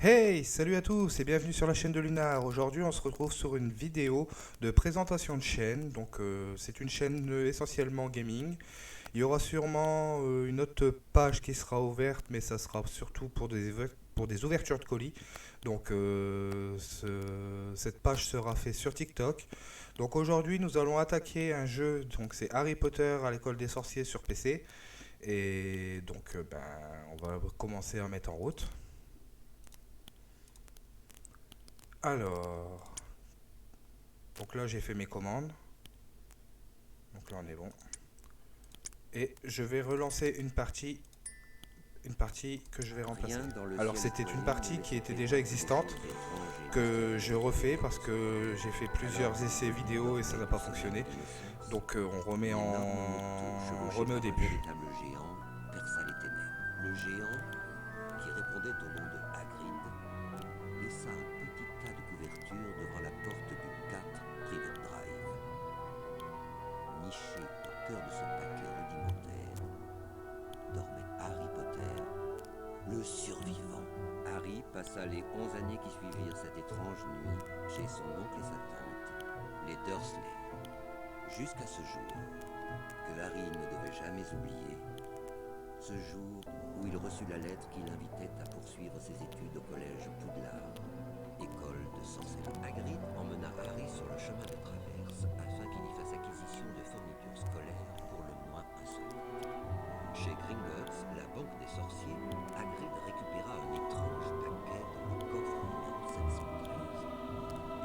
Hey, salut à tous et bienvenue sur la chaîne de Lunar. Aujourd'hui, on se retrouve sur une vidéo de présentation de chaîne. Donc, c'est une chaîne essentiellement gaming. Il y aura sûrement une autre page qui sera ouverte, mais ça sera surtout pour des ouvertures de colis. Donc, cette page sera faite sur TikTok. Donc, aujourd'hui, nous allons attaquer un jeu. Donc, c'est Harry Potter à l'école des sorciers sur PC. Et donc, on va commencer à mettre en route. Alors, donc là j'ai fait mes commandes. Donc là on est bon. Et je vais relancer une partie que je vais remplacer. Alors c'était une partie qui était déjà existante, que je refais parce que j'ai fait plusieurs essais vidéo et ça n'a pas fonctionné. Donc on remet au début. Le géant, qui répondait au nom de Hagrid, laissa un petit tas de couvertures devant la porte du 4 Privet Drive. Niché au cœur de ce paquet rudimentaire, dormait Harry Potter, le survivant. Harry passa les 11 années qui suivirent cette étrange nuit chez son oncle et sa tante, les Dursley, jusqu'à ce jour que Harry ne devait jamais oublier. Ce jour où il reçut la lettre qui l'invitait à poursuivre ses études au collège Poudlard, école de sorcellerie. Hagrid emmena Harry sur le chemin de traverse afin qu'il y fasse acquisition de fournitures scolaires pour le moins insolites. Chez Gringotts, la banque des sorciers, Hagrid récupéra un étrange paquet dans le coffre numéro 713.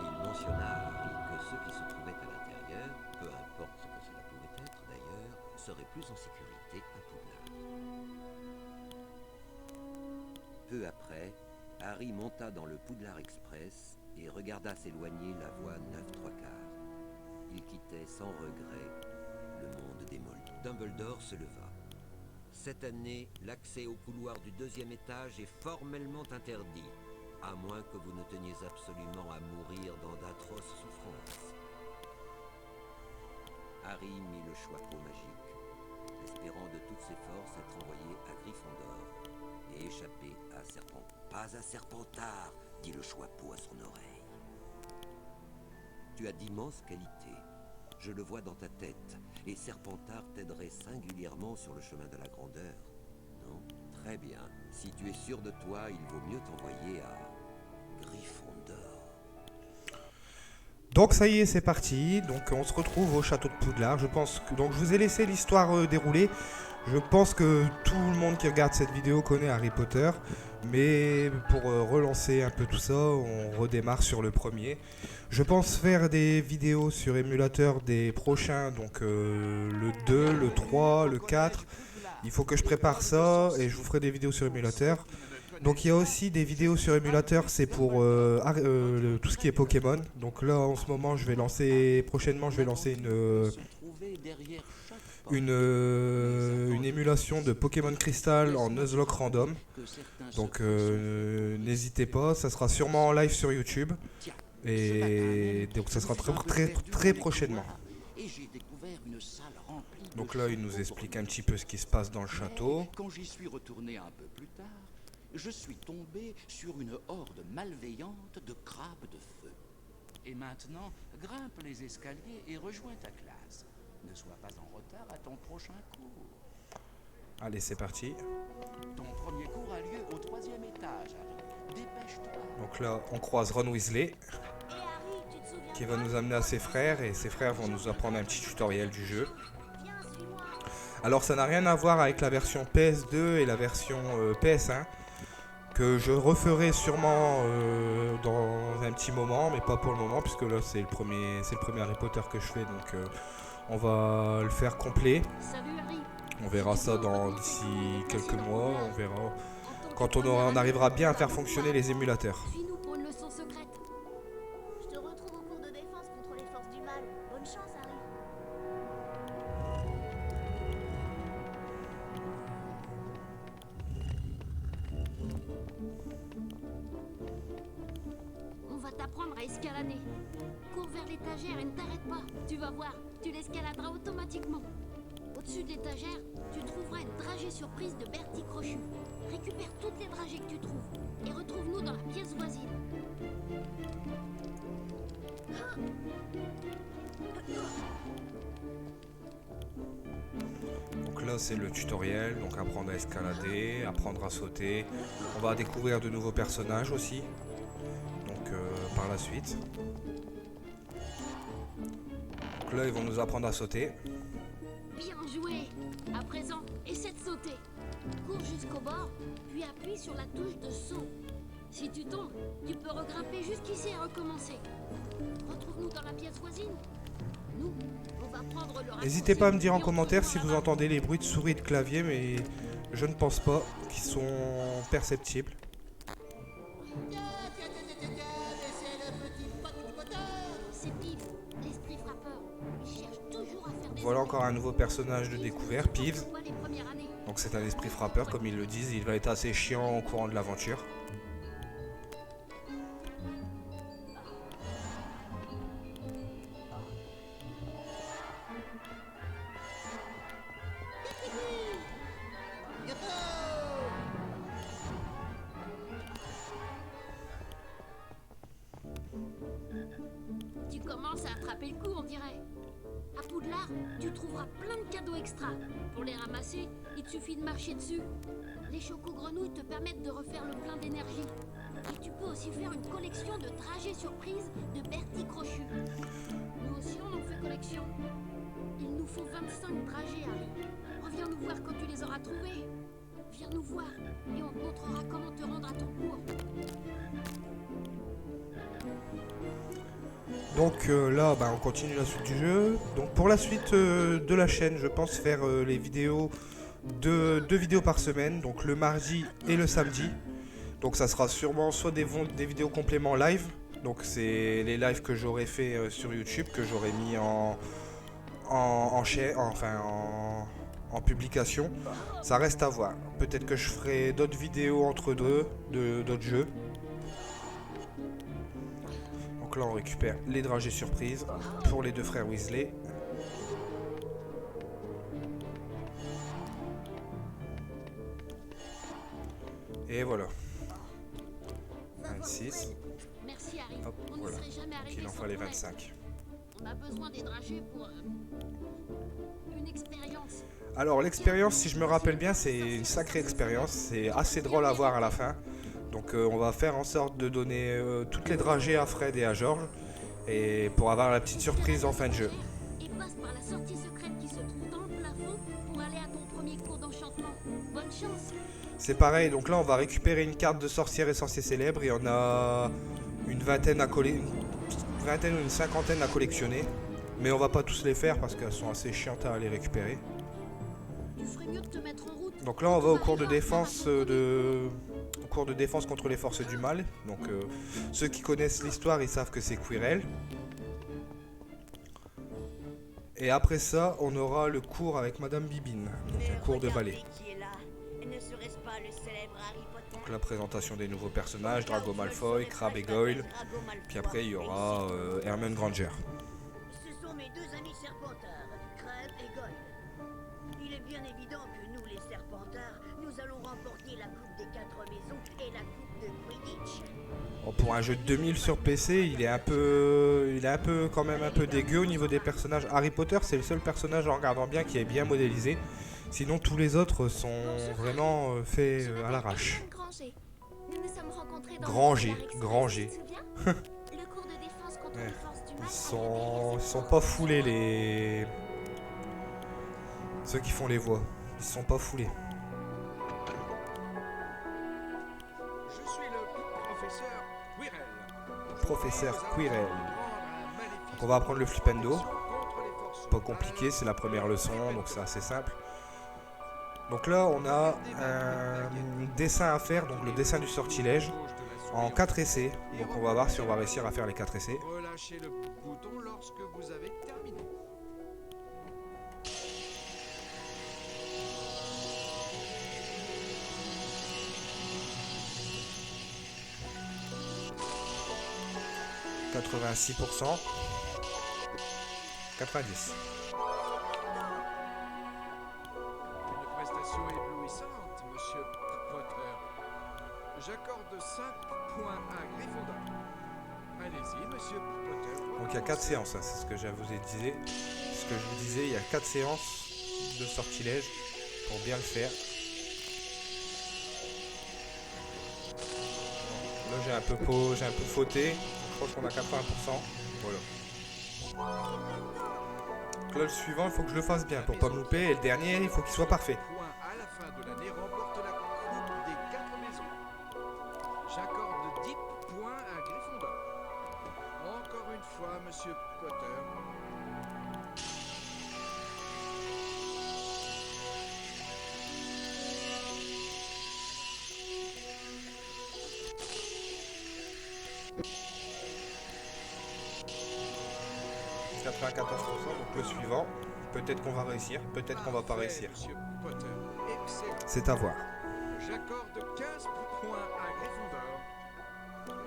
Il mentionna à Harry que ceux qui se trouvaient à l'intérieur, peu importe ce que cela pouvait être d'ailleurs, seraient plus en sécurité à Poudlard. Peu après, Harry monta dans le Poudlard Express et regarda s'éloigner la voie 9 3/4. Il quittait sans regret le monde des moldus. Dumbledore se leva. Cette année, l'accès au couloir du 2e étage est formellement interdit, à moins que vous ne teniez absolument à mourir dans d'atroces souffrances. Harry mit le choix-peau magique, espérant de toutes ses forces être envoyé à Gryffondor et échapper à Serpentard. Pas à Serpentard, dit le choix-peau à son oreille. Tu as d'immenses qualités, je le vois dans ta tête, et Serpentard t'aiderait singulièrement sur le chemin de la grandeur. Non? Très bien. Si tu es sûr de toi, il vaut mieux t'envoyer à Gryffondor. Donc ça y est, c'est parti. Donc on se retrouve au château de Poudlard. Donc je vous ai laissé l'histoire dérouler. Je pense que tout le monde qui regarde cette vidéo connaît Harry Potter, mais pour relancer un peu tout ça, on redémarre sur le premier. Je pense faire des vidéos sur émulateur des prochains, donc le 2, le 3, le 4. Il faut que je prépare ça et je vous ferai des vidéos sur émulateur. Donc il y a aussi des vidéos sur émulateur, c'est pour tout ce qui est Pokémon. Donc là en ce moment prochainement je vais lancer une émulation de Pokémon Crystal en Nuzlocke random. Donc n'hésitez pas, ça sera sûrement en live sur YouTube. Et donc ça sera très prochainement. Donc là il nous explique un petit peu ce qui se passe dans le château. Quand j'y suis retourné un peu plus tard, je suis tombé sur une horde malveillante de crabes de feu. Et maintenant, grimpe les escaliers et rejoins ta classe. Ne sois pas en retard à ton prochain cours. Allez, c'est parti. Ton premier cours a lieu au 3e étage, Harry. Dépêche-toi. Donc là, on croise Ron Weasley qui va nous amener à ses frères et ses frères vont nous apprendre un petit tutoriel du jeu. Alors ça n'a rien à voir avec la version PS2 et la version PS1 que je referai sûrement dans un petit moment, mais pas pour le moment puisque là c'est le premier Harry Potter que je fais, donc on va le faire complet. On verra ça d'ici quelques mois, on verra quand on arrivera bien à faire fonctionner les émulateurs. Suis-nous pour une leçon secrète. Je te retrouve au cours de défense contre les forces du mal. Bonne chance, Harry. On va t'apprendre à escalader. Cours vers l'étagère et ne t'arrête pas. Tu vas voir, tu l'escaladeras automatiquement. Au-dessus de l'étagère, tu une dragée surprise de Bertie Crochu. Récupère toutes les dragées que tu trouves et retrouve-nous dans la ça c'est le tutoriel, donc apprendre à escalader, apprendre à sauter. On va découvrir de nouveaux personnages aussi, donc par la suite. Donc là ils vont nous apprendre à sauter. Bien joué. À présent, essaie de sauter. Cours jusqu'au bord, puis appuie sur la touche de saut. Si tu tombes, tu peux regrimper jusqu'ici et recommencer. Retrouve-nous dans la pièce voisine. Nous, on va prendre le raccourci. N'hésitez pas à me dire en et on commentaire se si revoit vous là-bas. entendez les bruits de souris et de clavier, mais je ne pense pas qu'ils sont perceptibles. C'est Pive, l'esprit frappeur. Il cherche toujours à faire des... Voilà encore un nouveau personnage de découvert, Pives. Pas les premières années. Donc c'est un esprit frappeur comme ils le disent, il va être assez chiant au courant de l'aventure. Tu commences à attraper le coup, on dirait. À Poudlard, tu trouveras plein de cadeaux extra. Pour les ramasser, il te suffit de marcher dessus. Les chocos-grenouilles te permettent de refaire le plein d'énergie. Et tu peux aussi faire une collection de trajets surprises de Bertie Crochu. Nous aussi, on en fait collection. Il nous faut 25 trajets, Harry. Reviens nous voir quand tu les auras trouvés. Viens nous voir et on te montrera comment te rendre à ton cours. Donc là, on continue la suite du jeu. Donc pour la suite de la chaîne, je pense faire les vidéos, deux vidéos par semaine, donc le mardi et le samedi. Donc ça sera sûrement soit des vidéos compléments live, donc c'est les lives que j'aurais fait sur YouTube, que j'aurais mis en publication. Ça reste à voir. Peut-être que je ferai d'autres vidéos entre deux, d'autres jeux. Donc là on récupère les dragées surprises pour les deux frères Weasley. Et voilà. 26. Merci, Harry. Hop, On ne voilà. serait jamais Donc arrivé il en sans fallait ton aide. 25. On a besoin des dragées pour une expérience. Alors l'expérience, si je me rappelle bien, c'est une sacrée expérience. C'est assez drôle à voir à la fin. Donc on va faire en sorte de donner toutes les dragées à Fred et à George. Et pour avoir la petite surprise en fin de jeu. Et passe par la sortie secrète qui se trouve dans le plafond pour aller à ton premier cours d'enchantement. Bonne chance. C'est pareil, donc là on va récupérer une carte de sorcière et sorcier célèbre. Et on a une vingtaine à coller. Une vingtaine ou une cinquantaine à collectionner. Mais on va pas tous les faire parce qu'elles sont assez chiantes à aller récupérer. Tu ferais mieux de te mettre en route. Donc là on va au cours de défense contre les forces du mal. Donc ceux qui connaissent l'histoire ils savent que c'est Quirrell. Et après ça on aura le cours avec Madame Bibine, donc un cours de ballet. Donc la présentation des nouveaux personnages, Drago Malfoy, Crabbe et Goyle. Puis après il y aura Hermione Granger. Ce sont mes deux amis serpentards, Crabbe et Goyle. Il est bien évident que nous, les serpentards, nous allons remporter la coupe des 4 maisons et la coupe de Quidditch. Bon, pour un jeu de 2000 sur PC, il est un peu quand même un peu dégueu au niveau des personnages. Harry Potter, c'est le seul personnage en regardant bien qui est bien modélisé. Sinon tous les autres sont vraiment faits à l'arrache. Granger. Le cours de défense contre Ouais. les forces du mal. Ils sont pas foulés les... Ceux qui font les voix. Ils sont pas foulés. Je suis le professeur Quirrell. Professeur Quirrell. Donc on va apprendre le flipendo. Pas compliqué, c'est la première leçon, donc c'est assez simple. Donc là on a un dessin à faire, donc le dessin du sortilège, en 4 essais. Donc on va voir si on va réussir à faire les 4 essais. Relâchez le bouton lorsque vous avez terminé. « 86%. 90. Une prestation éblouissante, monsieur Potter. J'accorde 5 points à Gryffondor. Allez-y, monsieur Potter. Donc il y a 4 séances, hein, c'est ce que je vous ai dit. Ce que je vous disais, il y a 4 séances de sortilège. pour bien le faire. Là j'ai un peu fauté, je pense qu'on a 80%. Voilà. Donc là le suivant il faut que je le fasse bien pour pas me louper et le dernier il faut qu'il soit parfait. Point à la fin de l'année remporte la coupe des 4 maisons. J'accorde 10 points à Gryffondor. Encore une fois, Monsieur Potter. « 94%, donc le suivant. Peut-être qu'on va réussir, peut-être qu'on va pas réussir. Monsieur Potter. Excellent. C'est à voir. J'accorde 15 points à Gryffondor.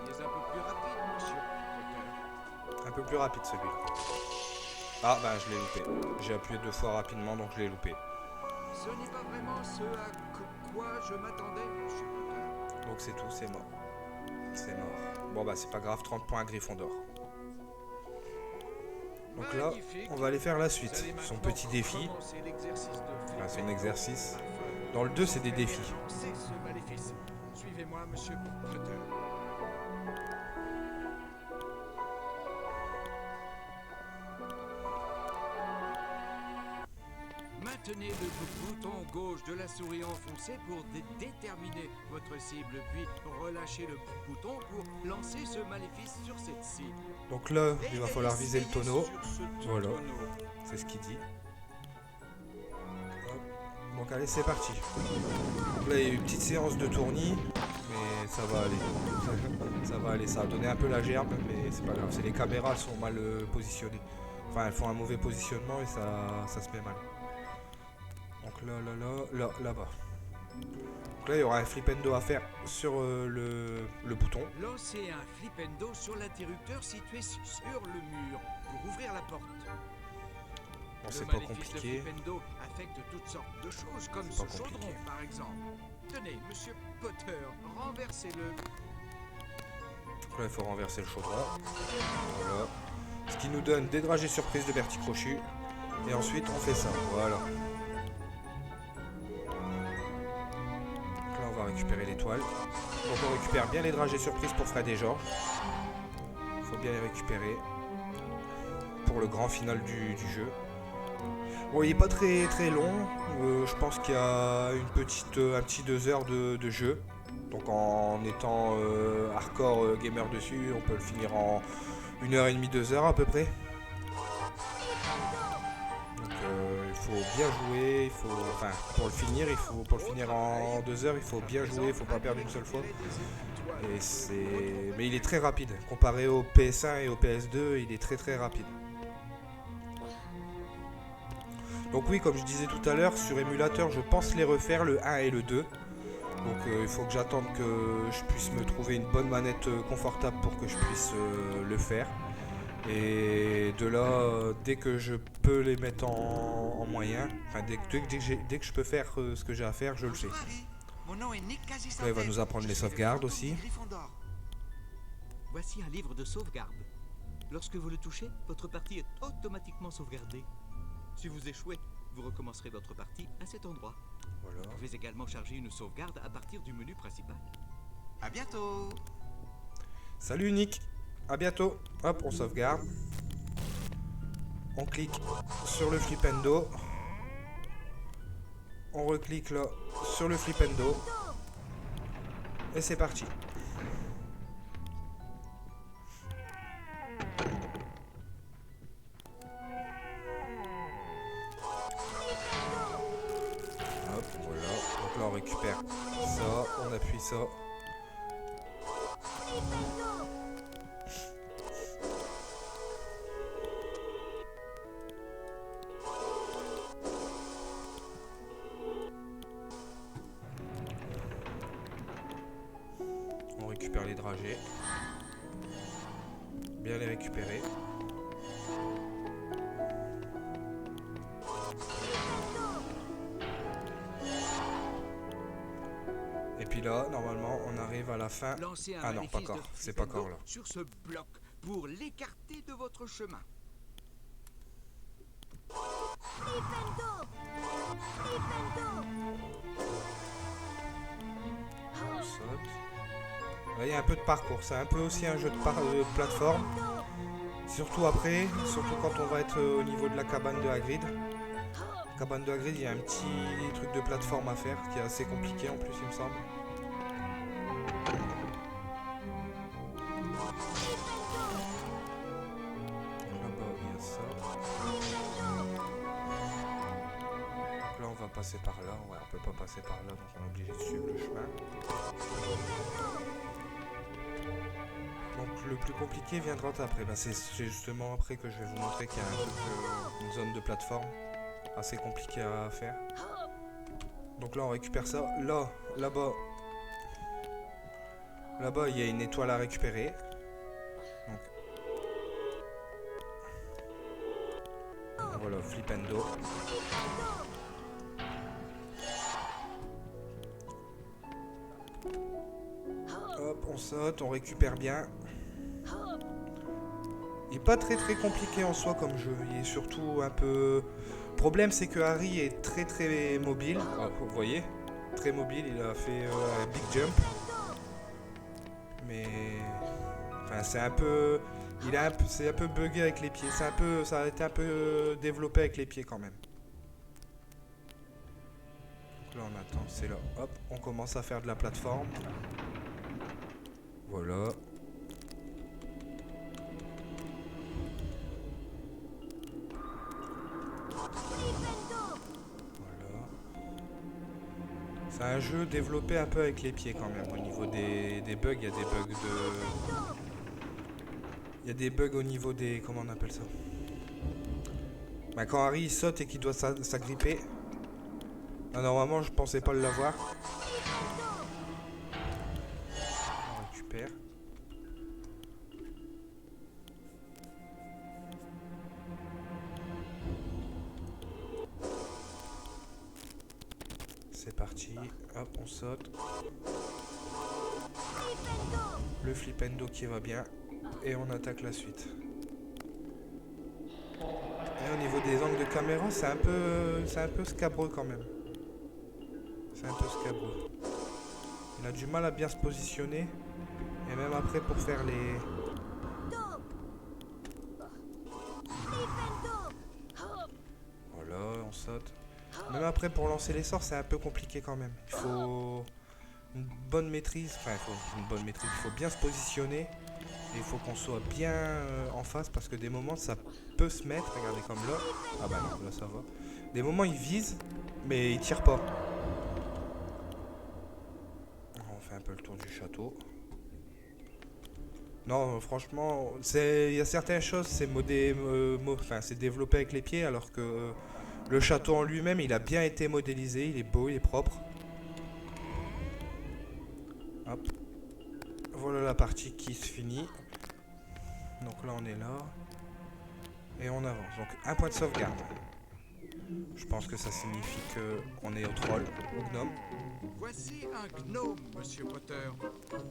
Il est un peu plus rapide, Monsieur Potter. Un peu plus rapide celui-là. Ah bah je l'ai loupé. J'ai appuyé 2 fois rapidement donc je l'ai loupé. Ce n'est pas vraiment ce à quoi je m'attendais, Monsieur Potter. Donc c'est tout, c'est mort. C'est mort. Bon bah c'est pas grave, 30 points à Gryffondor. Donc là, Magnifique. on va aller faire la Vous suite. allez Son maintenant petit défi. commencer l'exercice de Enfin, son Flipendo exercice. afin Dans le 2, c'est des défis. C'est ce maléfice. Suivez-moi, Monsieur Potter. Maintenez le bouton gauche de la souris enfoncé pour déterminer votre cible, puis relâchez le bouton pour lancer ce maléfice sur cette cible. Donc là, il va falloir viser le tonneau. Sur ce Voilà. tonneau. C'est ce qu'il dit. Hop. Donc allez, c'est parti. Donc là, il y a eu une petite séance de tournis. Mais ça va aller. Ça va aller. Ça a donné un peu la gerbe. Mais c'est pas grave. C'est les caméras, elles sont mal positionnées. Enfin, elles font un mauvais positionnement et ça se met mal. Donc là-bas. Donc là, il y aura un flipendo à faire sur le bouton. Lancez un flipendo sur l'interrupteur situé sur le mur pour ouvrir la porte. Bon, c'est Le pas maléfice de compliqué. flipendo affecte toutes sortes de choses, comme C'est ce pas compliqué. chaudron par exemple. Tenez, Monsieur Potter, renversez-le. Donc là, il faut renverser le chaudron. Voilà. Ce qui nous donne des dragées surprises de Bertie Crochu. Et ensuite, on fait ça. Voilà. Donc là, on va récupérer l'étoile. Donc on récupère bien les dragées surprises pour Fred et George. Il faut bien les récupérer. Pour le grand final du jeu. Bon, il n'est pas très long. Je pense qu'il y a un petit 2 heures de jeu. Donc en étant hardcore gamer dessus, on peut le finir en 1h30, 2 heures à peu près. Donc il faut bien jouer, enfin pour le finir, pour le finir en 2 heures, il faut bien jouer, il faut pas perdre une seule fois. Mais il est très rapide. Comparé au PS1 et au PS2, il est très rapide. Donc oui, comme je disais tout à l'heure, sur émulateur, je pense les refaire, le 1 et le 2. Donc il faut que j'attende que je puisse me trouver une bonne manette confortable pour que je puisse le faire. Et de là, dès que je peux les mettre en moyen, enfin dès que je peux faire ce que j'ai à faire, je le fais. Mon nom est Nick Casistantes. Là, il va nous apprendre les sauvegardes aussi. Gryffondor. Voici un livre de sauvegarde. Lorsque vous le touchez, votre partie est automatiquement sauvegardée. Si vous échouez, vous recommencerez votre partie à cet endroit. Voilà. Vous pouvez également charger une sauvegarde à partir du menu principal. À bientôt. Salut Nick, à bientôt. Hop, on sauvegarde. On clique sur le flipendo. On reclique là sur le flipendo. Et c'est parti. Hop, voilà. Donc là on récupère ça, on appuie ça. On récupère les dragées. Bien les récupérer. Et puis là, normalement, on arrive à la fin. Lancez un Ah non, pas maléfice encore. de C'est pas flipendo encore là. sur ce bloc pour l'écarter de votre chemin. On saute. Là, il y a un peu de parcours. C'est un peu aussi un jeu de plateforme. Surtout après, surtout quand on va être au niveau de la cabane de Hagrid. La cabane de Hagrid, il y a un petit truc de plateforme à faire qui est assez compliqué en plus, il me semble. Là-bas, il y a ça. Donc là, on va passer par là. Ouais, on peut pas passer par là, donc on est obligé de suivre le chemin. Donc le plus compliqué viendra après. Bah, c'est justement après que je vais vous montrer qu'il y a un truc, une zone de plateforme assez compliquée à faire. Donc là on récupère ça. Là, là-bas, il y a une étoile à récupérer. Donc voilà, Flipendo. Hop, on saute, on récupère bien. Il n'est pas très compliqué en soi comme jeu. Il est surtout un peu... Le problème c'est que Harry est très mobile. Ah, vous voyez, très mobile. Il a fait un big jump. Mais... Enfin c'est un peu... C'est un peu bugué avec les pieds. Ça a été un peu développé avec les pieds quand même. Donc là on attend, c'est là. Hop, on commence à faire de la plateforme. Voilà. C'est un jeu développé un peu avec les pieds quand même. Au niveau des bugs, il y a des bugs de... Il y a des bugs au niveau des... Comment on appelle ça? Bah, quand Harry il saute et qu'il doit s'agripper. Ah, normalement je pensais pas l'avoir. On récupère. C'est parti, hop, on saute. Le Flipendo qui va bien. Et on attaque la suite. Et au niveau des angles de caméra, c'est un peu scabreux quand même. C'est un peu scabreux. Il a du mal à bien se positionner. Et même après pour faire les... Voilà, on saute. Même après pour lancer les sorts c'est un peu compliqué quand même. Il faut une bonne maîtrise, enfin il faut bien se positionner. Et il faut qu'on soit bien en face parce que des moments ça peut se mettre, regardez comme là. Ah bah non, là ça va. Des moments il vise mais il tire pas. On fait un peu le tour du château. Non franchement, il y a certaines choses, c'est c'est développé avec les pieds alors que... Le château en lui-même, il a bien été modélisé, il est beau, il est propre. Hop. Voilà la partie qui se finit. Donc là, on est là. Et on avance. Donc, un point de sauvegarde. Je pense que ça signifie qu'on est au troll, au gnome. Voici un gnome, Monsieur Potter.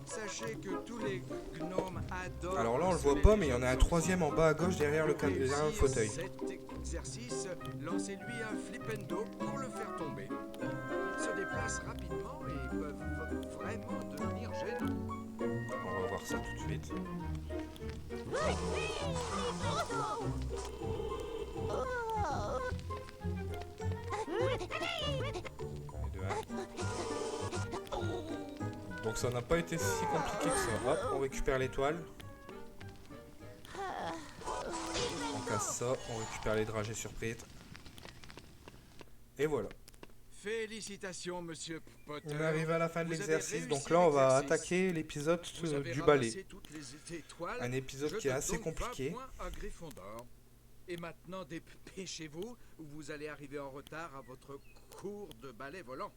Sachez que tous les gnomes adorent... Alors là, on le voit pas, mais il y en a un troisième en bas à gauche derrière le fauteuil. Cet exercice, lancez-lui un Flipendo pour le faire tomber. Ils se déplacent rapidement et peuvent vraiment devenir gênants. On va voir ça tout de suite. Donc ça n'a pas été si compliqué que ça. Hop, on récupère l'étoile. On casse ça, on récupère les dragées surprises. Et voilà. Félicitations, Monsieur Potter. On arrive à la fin de Vous avez l'exercice. réussi Donc là, on va l'exercice. attaquer l'épisode Vous avez du ramassé balai. toutes les étoiles. Un épisode Je qui est donne assez donc 20 compliqué. points à Gryffondor. Et maintenant, dépêchez-vous, ou vous allez arriver en retard à votre cours de balai volant.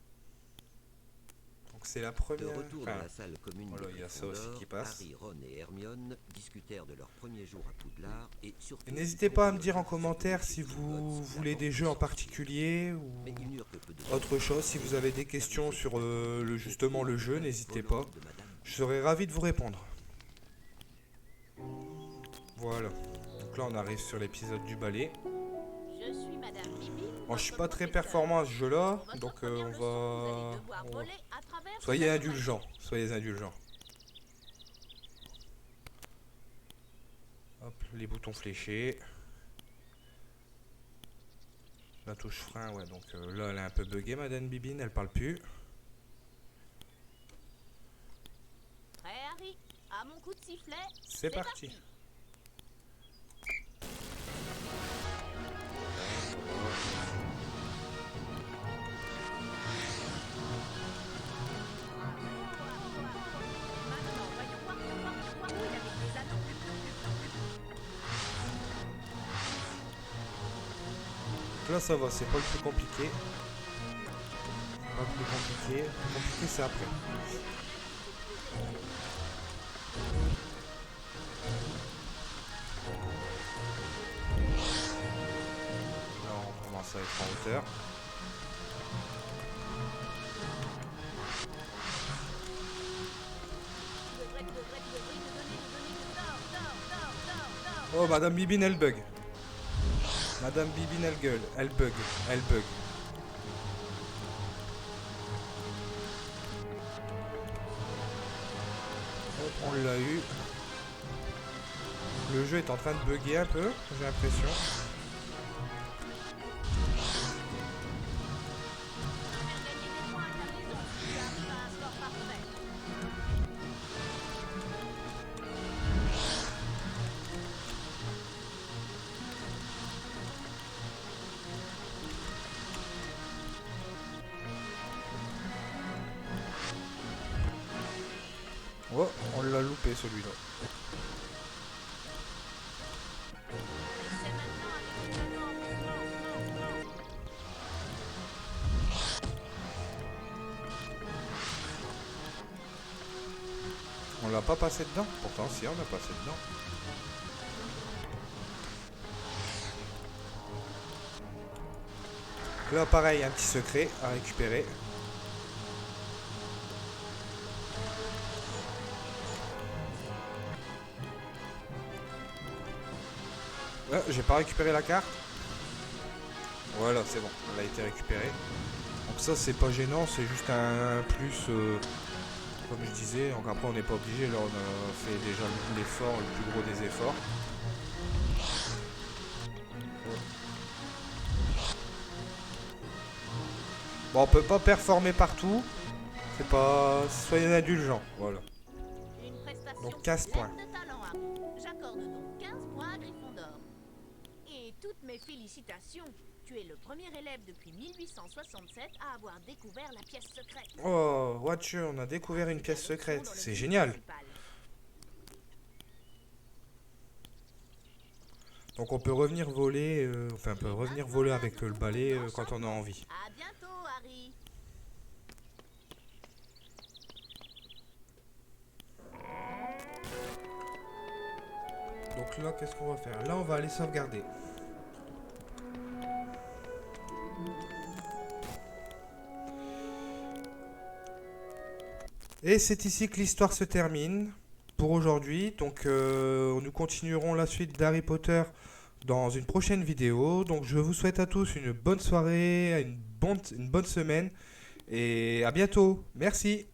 Donc c'est la De première... retour enfin, dans la salle commune voilà, de il y a ça aussi Gryffondor, qui passe. Harry, Ron et Hermione discutèrent de leur premier jour à Poudlard et surtout... Et n'hésitez pas à me dire en commentaire si vous voulez des jeux en particulier ou Mais ils n'eurent que peu de autre chose. Si vous avez des questions sur justement le jeu, n'hésitez pas. Je serai ravi de vous répondre. Voilà. Donc là on arrive sur l'épisode du balai. Je suis Madame Bibi. Bon, je suis votre pas très professeur. performant à ce jeu-là, Pour votre donc première on leçon, vous allez devoir va... voler à travers Soyez cette indulgents, soyez indulgents. Hop, les boutons fléchés. La touche frein, ouais, donc là elle est un peu buggée, Madame Bibine, elle parle plus. Prêt, Harry? À mon coup de sifflet, C'est parti. Maintenant, voyons voir où il avec les anneaux. Donc là ça va, c'est pas le plus compliqué. Pas le plus compliqué. Le plus compliqué c'est après. Là on commence à être en hauteur. Oh, Madame Bibine, elle bug. Madame Bibine, elle gueule. Elle bug. Elle bug. Hop, on l'a eu. Le jeu est en train de bugger un peu, j'ai l'impression. Oh, on l'a loupé celui-là. On l'a pas passé dedans? Pourtant si, on l'a passé dedans. Là pareil, un petit secret à récupérer. J'ai pas récupéré la carte. Voilà, c'est bon, elle a été récupérée. Donc ça c'est pas gênant, c'est juste un plus, comme je disais. Donc après on n'est pas obligé, là on a fait déjà l'effort, le plus gros des efforts. Bon, on peut pas performer partout. C'est pas... Soyez indulgents, voilà. Une prestation Donc 15 points. pleine de talent, Harry. J'accorde donc 15 points à Gryffondor. Et toutes mes félicitations. Tu es le premier élève depuis 1867 à avoir découvert la pièce secrète. Oh, Watcher, on a découvert une pièce secrète. C'est génial. Donc on peut revenir voler, enfin on peut revenir voler avec le balai quand on a envie. À bientôt, Harry. Donc là, qu'est-ce qu'on va faire? Là, on va aller sauvegarder. Et c'est ici que l'histoire se termine pour aujourd'hui. Donc nous continuerons la suite d'Harry Potter dans une prochaine vidéo. Donc je vous souhaite à tous une bonne soirée, une bonne semaine et à bientôt. Merci.